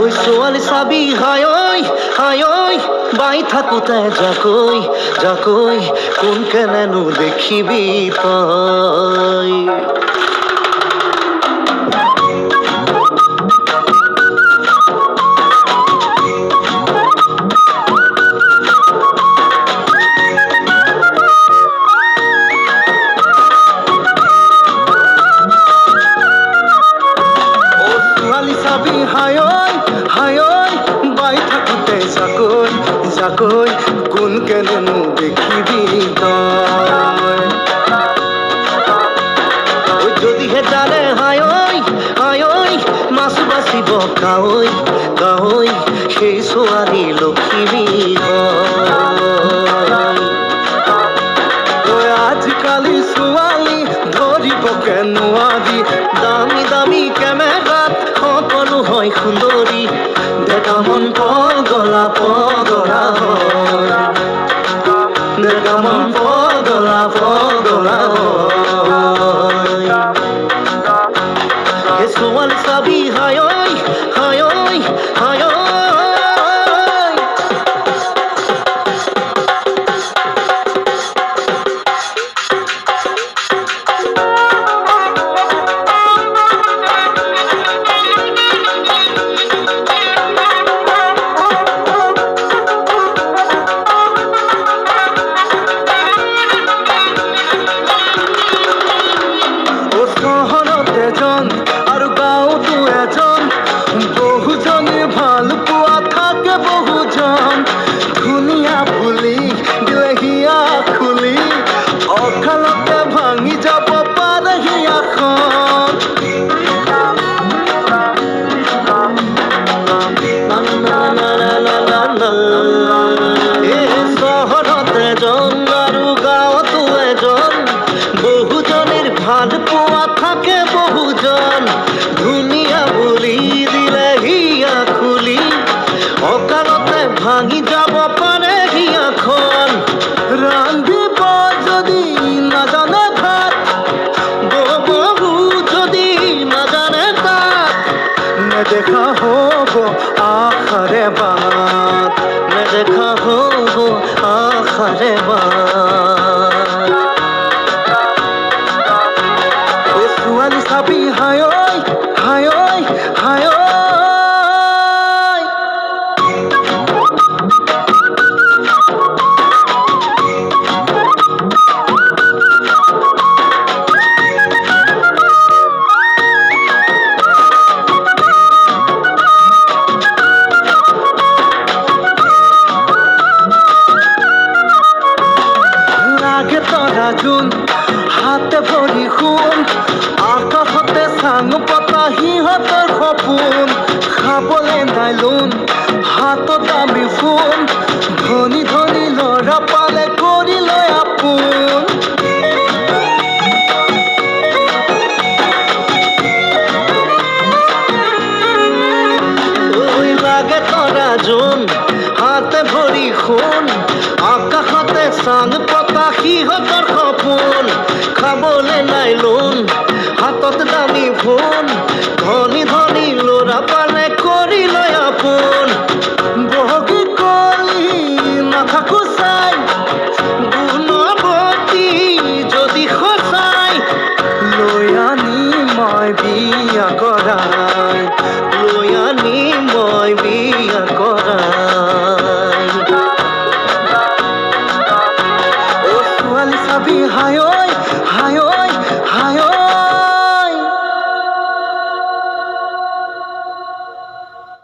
ওই সোয়াল সাবি হায় ওই বাই থাকুতে যাকই কোন কেনেনু দেখিবি তই হায় বাই থাকুতে যাকই কোন কেনেনু দেখিবি তই যদি হে জানে হায় মাছ বাচিব গাৱৈ সেই ছোৱালী লখিমী আজিকালি ছোৱালী ধৰিবকে নোৱাৰি দামী কেমেৰাত সকলো হয় সুন্দৰী ডেকা মন পগলা ডেকা মন পগলা ছোৱালী চাবি হায় আৰু গাঁৱতো এজন বহুজনে ভাল পোৱা থাকে বহুজন ধুনীয়া বুলি দিলেহিয়া খুলি অকালতে ভাঙি যাব পাৰে হিয়াখন চহৰত এজন আৰু গাঁৱতো এজন বহুজনের ভাল পোৱা থাকে বহুজন ধুনীয়া বুলি দিলে হিয়া খুলি অকালতে ভাঙি যাব পাৰে হিয়াখন ৰান্ধিব যদি নাজানে ভাত বহু যদি নাজানে তাত নেদেখা হ'ব আশাৰে বাট নেদেখা হ'ব আশাৰে বাট ছোৱালী চাবি হায় লাগে তৰা জোন হাতে ভৰি সোণ আকাশতে চাং পতা সিহঁতৰ সপোন খাবলে নাই লোন হাতত দামী ফোন ধনী ল'ৰা পালে কৰি লয় আপোন লাগে তৰা জোন হাতে ভৰি সোণ আকাশতে চাং পতা সিহঁতৰ সপোন খাবলে নাই লোন হাতত দামী ফোন ধনী ল'ৰা পালে কৰি লয় আপোন বহগী কলি নাথাকো চাই গুণৱতী যদি সঁচাই লৈ আনি মই বিয়া কৰাই ছোৱালী চাবি হায়